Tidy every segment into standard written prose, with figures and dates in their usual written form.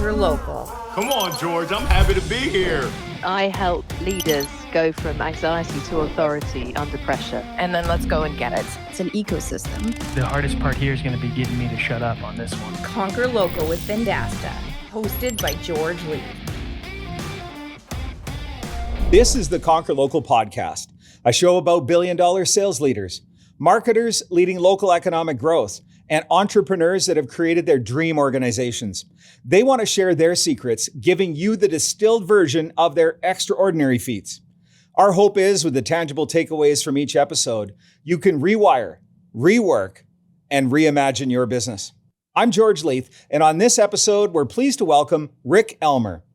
Conquer Local. Come on, George, I'm happy to be here. I help leaders go from anxiety to authority under pressure. And then let's go and get it. It's an ecosystem. The hardest part here is going to be getting me to shut up on this one. Conquer Local with Vendasta, hosted by George Lee. This is the Conquer Local podcast, a show about billion-dollar sales leaders, marketers leading local economic growth, and entrepreneurs that have created their dream organizations. They want to share their secrets, giving you the distilled version of their extraordinary feats. Our hope is, with the tangible takeaways from each episode, you can rewire, rework, and reimagine your business. I'm George Leith, and on this episode, we're pleased to welcome Rick Elmore.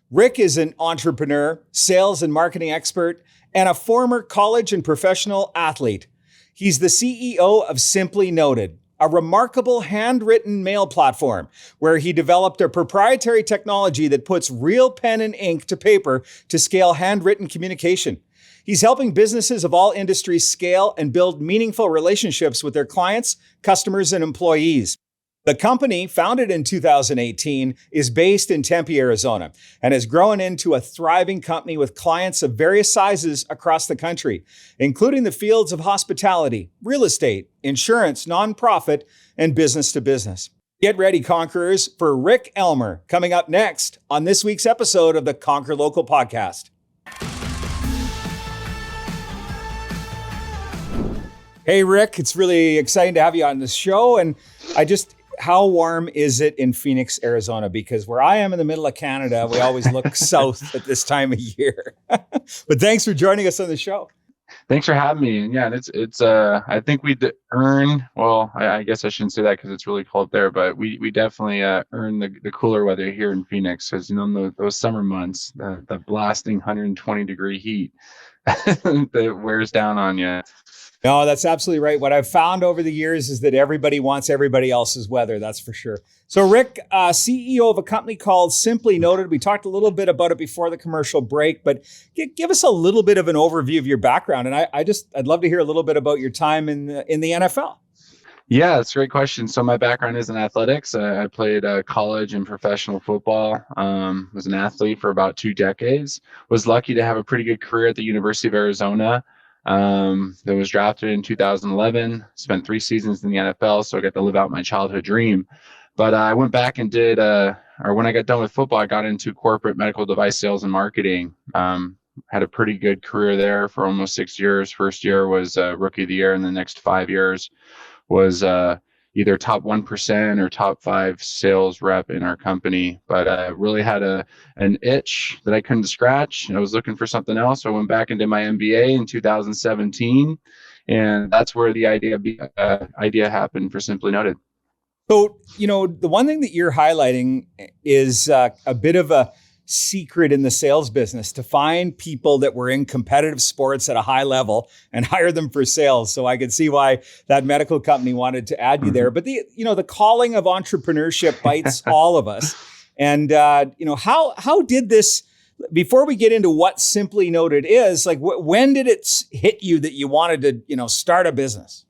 Rick is an entrepreneur, sales and marketing expert, and a former college and professional athlete. He's the CEO of Simply Noted, a remarkable handwritten mail platform where he developed a proprietary technology that puts real pen and ink to paper to scale handwritten communication. He's helping businesses of all industries scale and build meaningful relationships with their clients, customers, and employees. The company, founded in 2018, is based in Tempe, Arizona, and has grown into a thriving company with clients of various sizes across the country, including the fields of hospitality, real estate, insurance, nonprofit, and business to business. Get ready, Conquerors, for Rick Elmore coming up next on this week's episode of the Conquer Local podcast. Hey, Rick, it's really exciting to have you on this show. And how warm is it in Phoenix, Arizona? Because where I am in the middle of Canada, we always look south at this time of year. But thanks for joining us on the show. Thanks for having me. And yeah, it's I think we earn, well, I guess I shouldn't say that because it's really cold there, but we definitely earn the cooler weather here in Phoenix, because those summer months, the blasting 120 degree heat that wears down on you. No, that's absolutely right. What I've found over the years is that everybody wants everybody else's weather, that's for sure. So Rick, CEO of a company called Simply Noted. We talked a little bit about it before the commercial break, but give us a little bit of an overview of your background. And I'd love to hear a little bit about your time in the NFL. Yeah, that's a great question. So my background is in athletics. I played college and professional football. Was an athlete for about 2 decades. Was lucky to have a pretty good career at the University of Arizona. That was drafted in 2011, spent 3 seasons in the NFL, so I got to live out my childhood dream. But I went back and when I got done with football, I got into corporate medical device sales and marketing. Had a pretty good career there for almost 6 years. First year was Rookie of the Year, and the next 5 years was either top 1% or top 5 sales rep in our company. But I really had an itch that I couldn't scratch. I was looking for something else. So I went back and did my MBA in 2017. And that's where the idea happened for Simply Noted. So, the one thing that you're highlighting is a bit of a secret in the sales business, to find people that were in competitive sports at a high level and hire them for sales. So I could see why that medical company wanted to add you there. But the calling of entrepreneurship bites all of us. And how did this, before we get into what Simply Noted is, like when did it hit you that you wanted to start a business?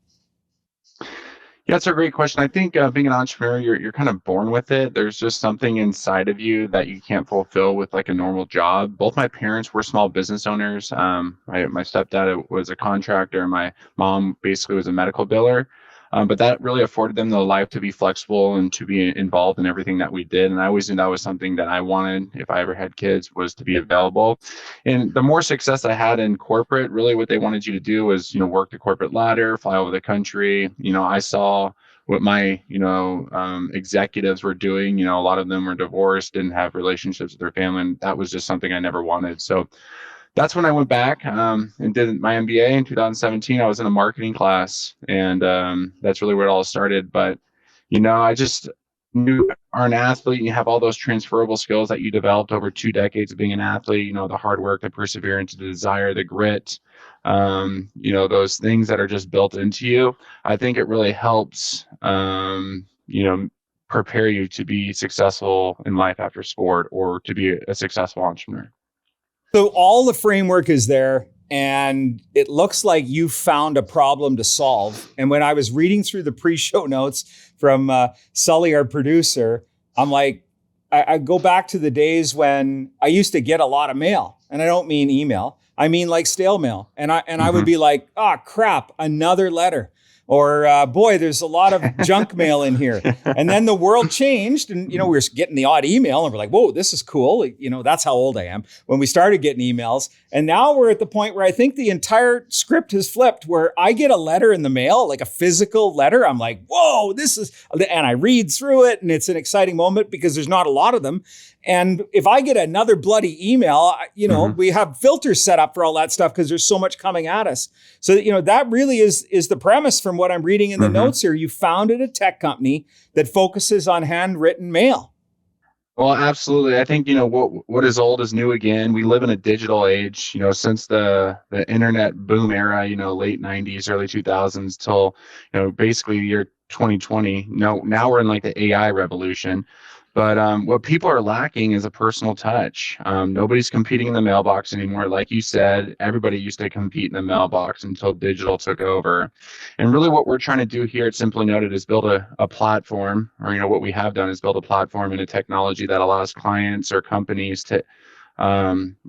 Yeah, that's a great question. I think being an entrepreneur, you're kind of born with it. There's just something inside of you that you can't fulfill with like a normal job. Both my parents were small business owners. My stepdad was a contractor, and my mom basically was a medical biller. But that really afforded them the life to be flexible and to be involved in everything that we did. And I always knew that was something that I wanted, if I ever had kids, was to be available. And the more success I had in corporate, really what they wanted you to do was, work the corporate ladder, fly over the country. I saw what my, executives were doing. A lot of them were divorced, didn't have relationships with their family. And that was just something I never wanted. So that's when I went back and did my MBA in 2017. I was in a marketing class, and that's really where it all started. But, I just knew are an athlete, and you have all those transferable skills that you developed over 2 decades of being an athlete, the hard work, the perseverance, the desire, the grit, those things that are just built into you. I think it really helps, prepare you to be successful in life after sport, or to be a successful entrepreneur. So all the framework is there, and it looks like you found a problem to solve. And when I was reading through the pre-show notes from Sully, our producer, I'm like, I go back to the days when I used to get a lot of mail, and I don't mean email. I mean like stale mail. And I would be like, oh crap, another letter. Or boy, there's a lot of junk mail in here. And then the world changed, and we were getting the odd email, and we're like, whoa, this is cool. That's how old I am when we started getting emails. And now we're at the point where I think the entire script has flipped, where I get a letter in the mail, like a physical letter. I'm like, whoa, and I read through it, and it's an exciting moment because there's not a lot of them. And if I get another bloody email, we have filters set up for all that stuff because there's so much coming at us. So, that really is the premise from what I'm reading in the notes here. You founded a tech company that focuses on handwritten mail. Well, absolutely. I think, what is old is new again. We live in a digital age, since the internet boom era, late 90s, early 2000s till, basically the year 2020. Now we're in like the AI revolution. But what people are lacking is a personal touch. Nobody's competing in the mailbox anymore. Like you said, everybody used to compete in the mailbox until digital took over. And really what we're trying to do here at Simply Noted is build a platform, or what we have done is build a platform and a technology that allows clients or companies to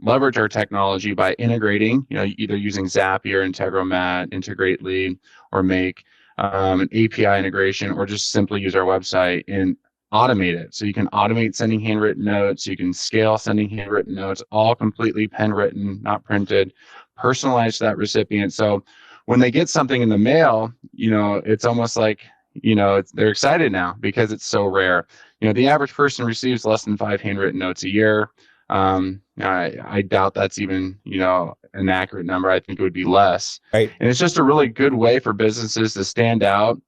leverage our technology by integrating, either using Zapier, Integromat, Integrately, or Make an API integration, or just simply use our website and automate it. So you can automate sending handwritten notes. You can scale sending handwritten notes, all completely pen written, not printed, personalized to that recipient. So when they get something in the mail, it's almost like, they're excited now because it's so rare. The average person receives less than 5 handwritten notes a year. I doubt that's even, an accurate number. I think it would be less. Right. And it's just a really good way for businesses to stand out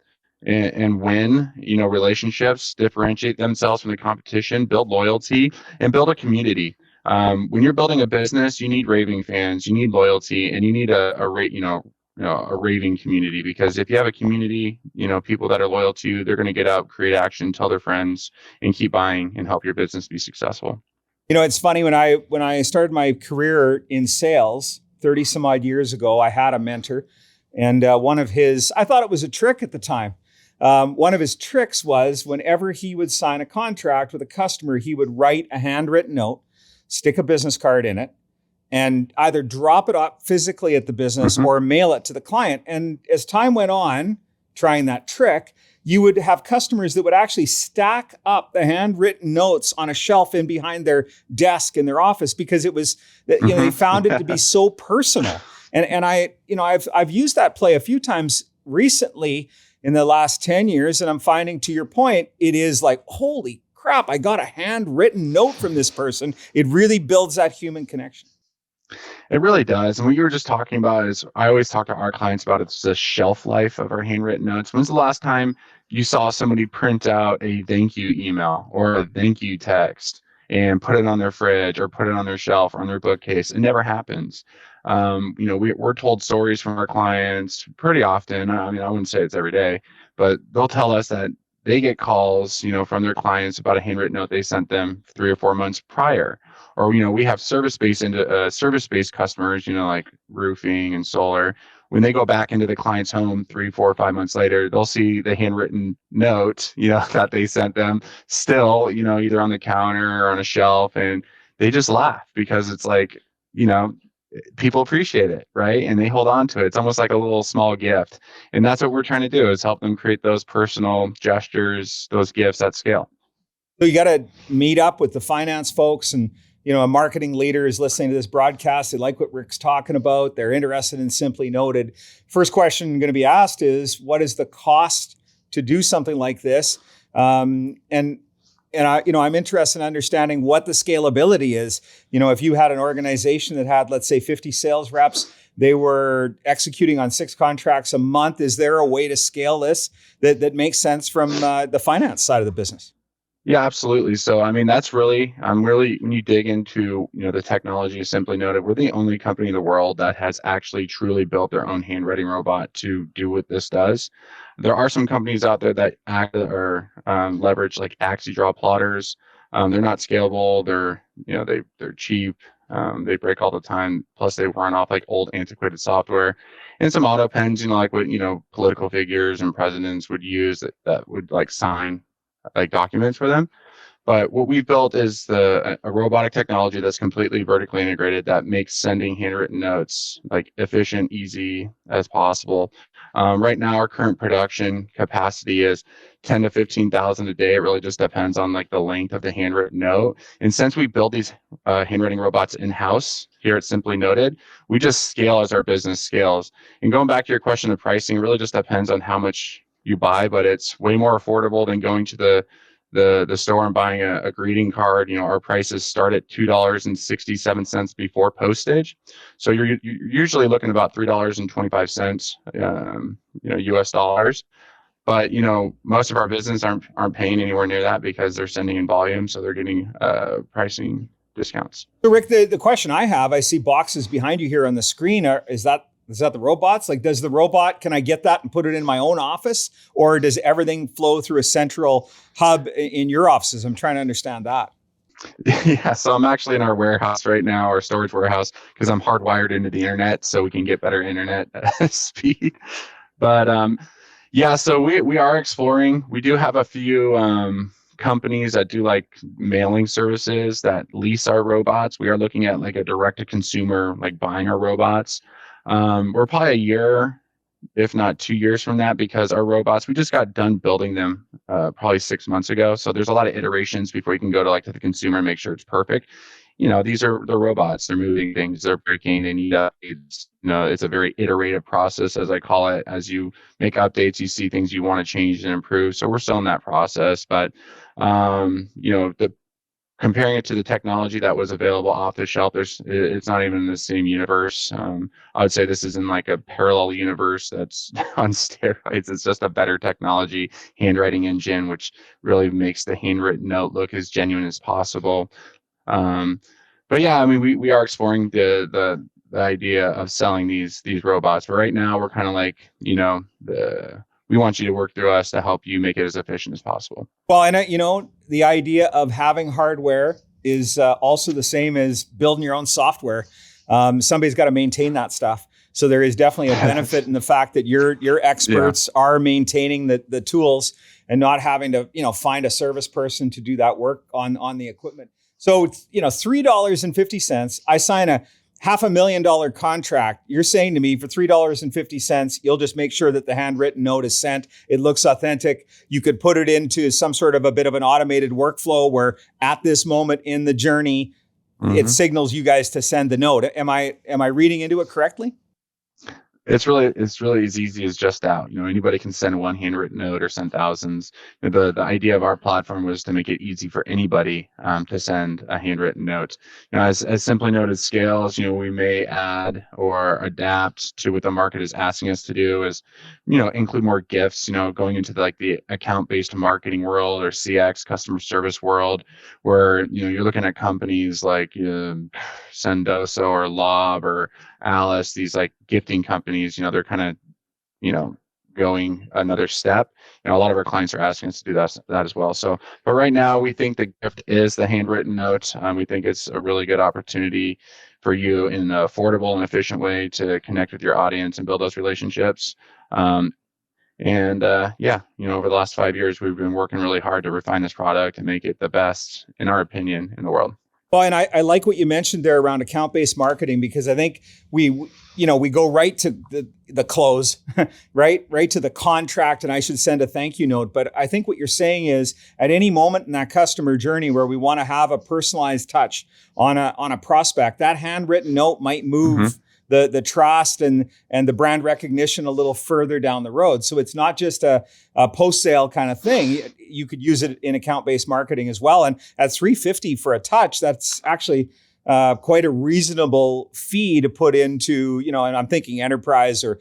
and win, relationships, differentiate themselves from the competition, build loyalty, and build a community. When you're building a business, you need raving fans, you need loyalty, and you need a raving community. Because if you have a community, people that are loyal to you, they're going to get out, create action, tell their friends, and keep buying and help your business be successful. It's funny, when I started my career in sales 30 some odd years ago, I had a mentor, and I thought it was a trick at the time. One of his tricks was whenever he would sign a contract with a customer, he would write a handwritten note, stick a business card in it, and either drop it up physically at the business or mail it to the client. And as time went on, trying that trick, you would have customers that would actually stack up the handwritten notes on a shelf in behind their desk in their office because it was, they found it to be so personal. And I've used that play a few times recently in the last 10 years. And I'm finding, to your point, it is like, holy crap, I got a handwritten note from this person. It really builds that human connection. It really does. And what you were just talking about is, I always talk to our clients about it's the shelf life of our handwritten notes. When's the last time you saw somebody print out a thank you email or a thank you text and put it on their fridge or put it on their shelf or on their bookcase? It never happens. We're told stories from our clients pretty often. I mean, I wouldn't say it's every day, but they'll tell us that they get calls, from their clients about a handwritten note they sent them 3 or 4 months prior. Or, we have service-based customers, like roofing and solar. When they go back into the client's home 3, 4, 5 months later, they'll see the handwritten note, that they sent them still, either on the counter or on a shelf. And they just laugh because it's like, people appreciate it, right? And they hold on to it. It's almost like a little small gift. And that's what we're trying to do, is help them create those personal gestures, those gifts at scale. So you got to meet up with the finance folks, and a marketing leader is listening to this broadcast. They like what Rick's talking about. They're interested in Simply Noted. First question going to be asked is, what is the cost to do something like this? And I'm interested in understanding what the scalability is. If you had an organization that had, let's say, 50 sales reps, they were executing on 6 contracts a month. Is there a way to scale this that makes sense from the finance side of the business? Yeah, absolutely. So, I mean, that's really, when you dig into, the technology of Simply Noted, we're the only company in the world that has actually truly built their own handwriting robot to do what this does. There are some companies out there that leverage like AxiDraw plotters. They're not scalable. They're cheap. They break all the time. Plus, they run off like old antiquated software, and some auto pens. Like what political figures and presidents would use that would like sign like documents for them. But what we've built is a robotic technology that's completely vertically integrated that makes sending handwritten notes like efficient, easy as possible. Right now, our current production capacity is 10 to 15,000 a day. It really just depends on like the length of the handwritten note. And since we build these handwriting robots in-house here at Simply Noted, we just scale as our business scales. And going back to your question of pricing, it really just depends on how much you buy, but it's way more affordable than going to the store and buying a greeting card. Our prices start at $2.67 before postage. So you're usually looking about $3.25, US dollars. But most of our business aren't paying anywhere near that because they're sending in volume, so they're getting pricing discounts. So Rick, the question I have, I see boxes behind you here on the screen. Is that the robots? Like, does the robot, can I get that and put it in my own office? Or does everything flow through a central hub in your offices? I'm trying to understand that. Yeah, so I'm actually in our warehouse right now, our storage warehouse, because I'm hardwired into the internet so we can get better internet speed. But yeah, so we are exploring. We do have a few companies that do like mailing services that lease our robots. We are looking at like a direct to consumer, like buying our robots. We're probably a year, if not 2 years from that, because our robots, we just got done building them probably 6 months ago. So there's a lot of iterations before you can go to the consumer and make sure it's perfect. These are the robots. They're moving things. They're breaking. They need updates. It's a very iterative process, as I call it. As you make updates, you see things you want to change and improve. So we're still in that process. But comparing it to the technology that was available off the shelf, it's not even in the same universe. I would say this is in like a parallel universe that's on steroids. It's just a better technology, handwriting engine, which really makes the handwritten note look as genuine as possible. But yeah, I mean, we are exploring the idea of selling these robots. But right now, we're kind of like, we want you to work through us to help you make it as efficient as possible. Well, and the idea of having hardware is also the same as building your own software. Somebody's got to maintain that stuff. So there is definitely a benefit in the fact that your experts are maintaining the tools and not having to, find a service person to do that work on the equipment. So, $3.50, I sign a $500,000 contract. You're saying to me for $3.50, you'll just make sure that the handwritten note is sent. It looks authentic. You could put it into some sort of a bit of an automated workflow where at this moment in the journey, it signals you guys to send the note. Am I reading into it correctly? It's really as easy as just out. Anybody can send one handwritten note or send thousands. The idea of our platform was to make it easy for anybody to send a handwritten note. As Simply Noted scales, we may add or adapt to what the market is asking us to do. Is include more gifts. Going into the account-based marketing world or CX customer service world, where you're looking at companies like Sendoso or Lob or Alice, these like gifting companies, they're kind of, going another step. A lot of our clients are asking us to do that as well. So, but right now we think the gift is the handwritten note. We think it's a really good opportunity for you in an affordable and efficient way to connect with your audience and build those relationships. Over the last 5 years, we've been working really hard to refine this product and make it the best, in our opinion, in the world. Well, and I like what you mentioned there around account-based marketing, because I think we go right to the close, right to the contract, and I should send a thank you note. But I think what you're saying is at any moment in that customer journey where we want to have a personalized touch on a prospect, that handwritten note might move the trust and the brand recognition a little further down the road. So it's not just a post-sale kind of thing. You could use it in account-based marketing as well. And at $350 for a touch, that's actually quite a reasonable fee to put into, and I'm thinking enterprise or,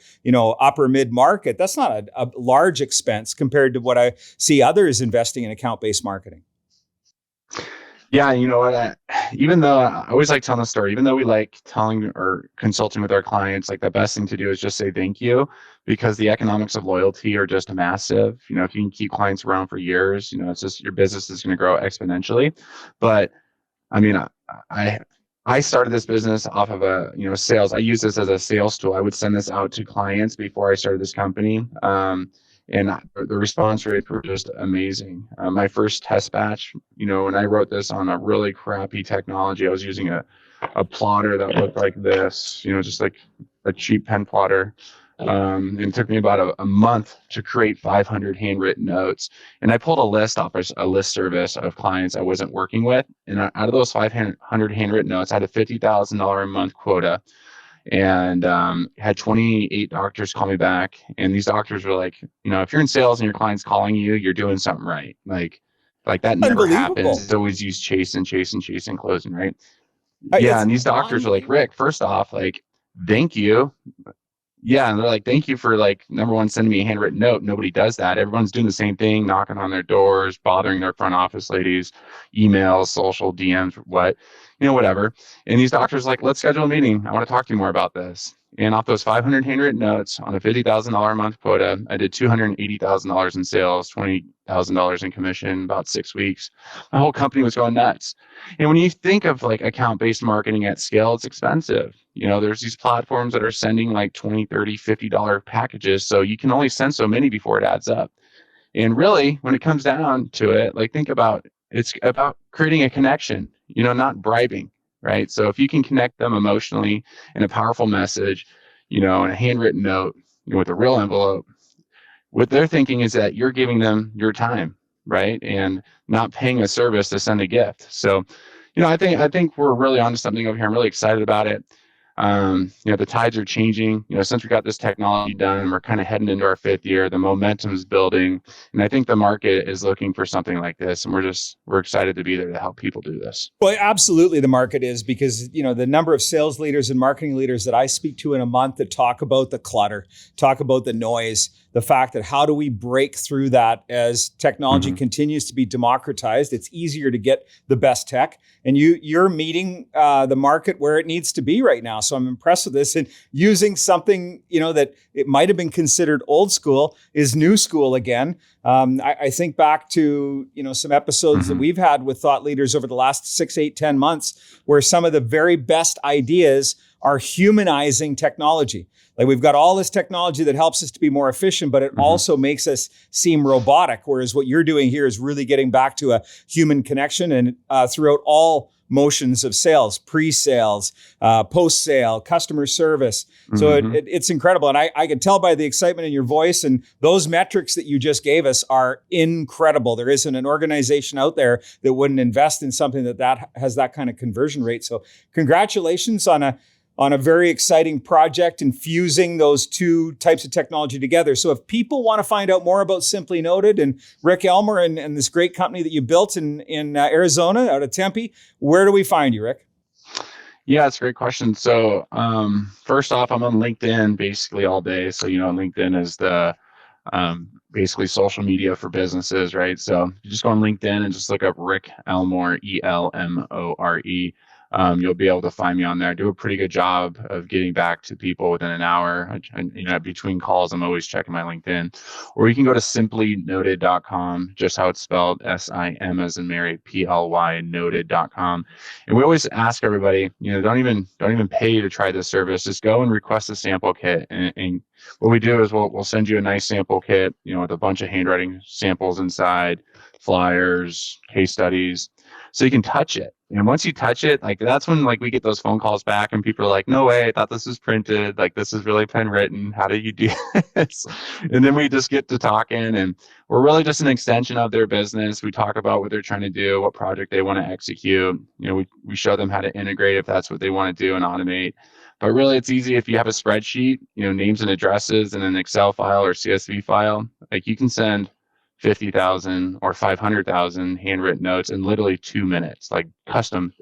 upper mid-market. That's not a large expense compared to what I see others investing in account-based marketing. Yeah, you know what? Even though I always like telling the story, even though we like telling or consulting with our clients, like the best thing to do is just say thank you, because the economics of loyalty are just massive. If you can keep clients around for years, it's just your business is going to grow exponentially. But I mean, I started this business off of sales. I use this as a sales tool. I would send this out to clients before I started this company. And the response rates were just amazing. My first test batch, when I wrote this on a really crappy technology, I was using a plotter that looked like this, just like a cheap pen plotter. It took me about a month to create 500 handwritten notes. And I pulled a list off a list service of clients I wasn't working with. And out of those 500 handwritten notes, I had a $50,000 a month quota, and had 28 doctors call me back. And these doctors were like, if you're in sales and your client's calling you, you're doing something right. Like that never happens. It's always use chase and closing, right? Yeah. And these doctors are like, Rick, first off, like, thank you. Yeah, and they're like, thank you for, like, number one, sending me a handwritten note. Nobody does that. Everyone's doing the same thing, knocking on their doors, bothering their front office ladies, emails, social, DMs, whatever. And these doctors are like, let's schedule a meeting. I want to talk to you more about this. And off those 500 handwritten notes on a $50,000 a month quota, I did $280,000 in sales, $20,000 in commission, about 6 weeks. My whole company was going nuts. And when you think of like account-based marketing at scale, it's expensive. There's these platforms that are sending like $20, $30, $50 packages. So you can only send so many before it adds up. And really, when it comes down to it, like, it's about creating a connection, not bribing, right? So if you can connect them emotionally in a powerful message, in a handwritten note, with a real envelope, what they're thinking is that you're giving them your time, right? And not paying a service to send a gift. So, I think we're really onto something over here. I'm really excited about it. The tides are changing. Since we got this technology done, we're kind of heading into our 5th year. The momentum is building, and I think the market is looking for something like this. And we're excited to be there to help people do this. Well, absolutely, the market is, because the number of sales leaders and marketing leaders that I speak to in a month that talk about the clutter, talk about the noise, the fact that how do we break through that as technology continues to be democratized. It's easier to get the best tech, and you're meeting the market where it needs to be right now. So I'm impressed with this, and using something, that it might have been considered old school is new school again. I think back to, some episodes that we've had with thought leaders over the last 6, 8, 10 months, where some of the very best ideas are humanizing technology. Like, we've got all this technology that helps us to be more efficient, but it also makes us seem robotic. Whereas what you're doing here is really getting back to a human connection, and throughout all motions of sales, pre-sales, post-sale, customer service. So it's incredible. And I can tell by the excitement in your voice, and those metrics that you just gave us are incredible. There isn't an organization out there that wouldn't invest in something that has that kind of conversion rate. So congratulations on a very exciting project, infusing those two types of technology together. So if people want to find out more about Simply Noted and Rick Elmore and this great company that you built in Arizona out of Tempe, where do we find you, Rick? Yeah, it's a great question. So first off, I'm on LinkedIn basically all day. So, LinkedIn is the basically social media for businesses, right? So you just go on LinkedIn and just look up Rick Elmore, Elmore. You'll be able to find me on there. I do a pretty good job of getting back to people within an hour. Between calls, I'm always checking my LinkedIn. Or you can go to simplynoted.com, just how it's spelled, SIM as in Mary, PLY noted.com. And we always ask everybody, don't even pay to try this service. Just go and request a sample kit. And what we do is we'll send you a nice sample kit, with a bunch of handwriting samples inside, flyers, case studies, so you can touch it. And once you touch it, like, that's when, like, we get those phone calls back and people are like, no way, I thought this was printed. Like, this is really pen written. How did you do this? And then we just get to talking, and we're really just an extension of their business. We talk about what they're trying to do, what project they want to execute. We show them how to integrate if that's what they want to do and automate. But really, it's easy if you have a spreadsheet, names and addresses and an Excel file or CSV file. Like, you can send 50,000 or 500,000 handwritten notes in literally 2 minutes, like custom,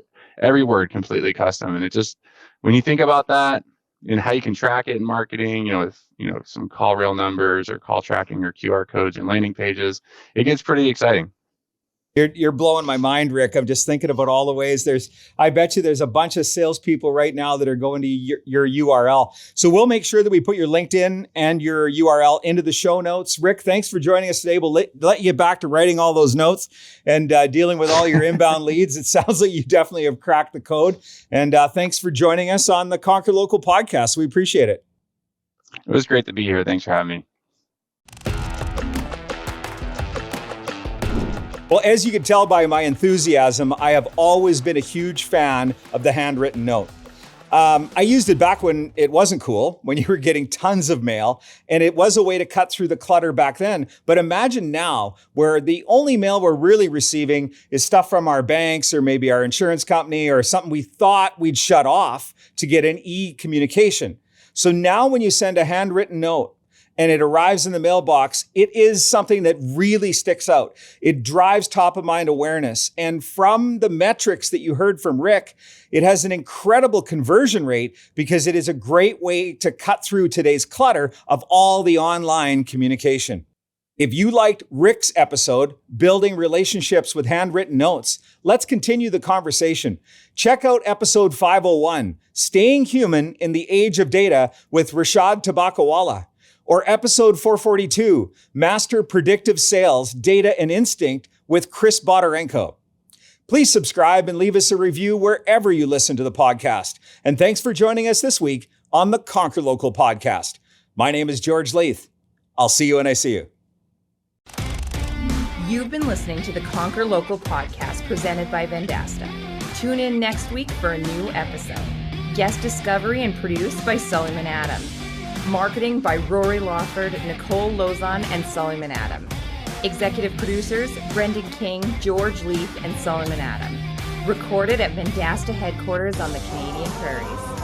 every word completely custom. And it just, when you think about that and how you can track it in marketing, with, some call reel numbers or call tracking or QR codes and landing pages, it gets pretty exciting. You're blowing my mind, Rick. I'm just thinking about all the ways I bet you there's a bunch of salespeople right now that are going to your URL. So we'll make sure that we put your LinkedIn and your URL into the show notes. Rick, thanks for joining us today. We'll let you get back to writing all those notes and dealing with all your inbound leads. It sounds like you definitely have cracked the code. And thanks for joining us on the Conquer Local podcast. We appreciate it. It was great to be here. Thanks for having me. Well, as you can tell by my enthusiasm, I have always been a huge fan of the handwritten note. I used it back when it wasn't cool, when you were getting tons of mail, and it was a way to cut through the clutter back then. But imagine now, where the only mail we're really receiving is stuff from our banks or maybe our insurance company or something we thought we'd shut off to get an e-communication. So now when you send a handwritten note, and it arrives in the mailbox, it is something that really sticks out. It drives top of mind awareness. And from the metrics that you heard from Rick, it has an incredible conversion rate because it is a great way to cut through today's clutter of all the online communication. If you liked Rick's episode, Building Relationships with Handwritten Notes, let's continue the conversation. Check out episode 501, Staying Human in the Age of Data with Rashad Tabakawala. Or episode 442, Master Predictive Sales, Data and Instinct with Chris Bodarenko. Please subscribe and leave us a review wherever you listen to the podcast. And thanks for joining us this week on the Conquer Local podcast. My name is George Leith. I'll see you when I see you. You've been listening to the Conquer Local podcast presented by Vendasta. Tune in next week for a new episode. Guest discovery and produced by Sullivan Adam. Marketing by Rory Lawford, Nicole Lozon, and Sullivan Adam. Executive producers, Brendan King, George Leith, and Sullivan Adam. Recorded at Vendasta headquarters on the Canadian Prairies.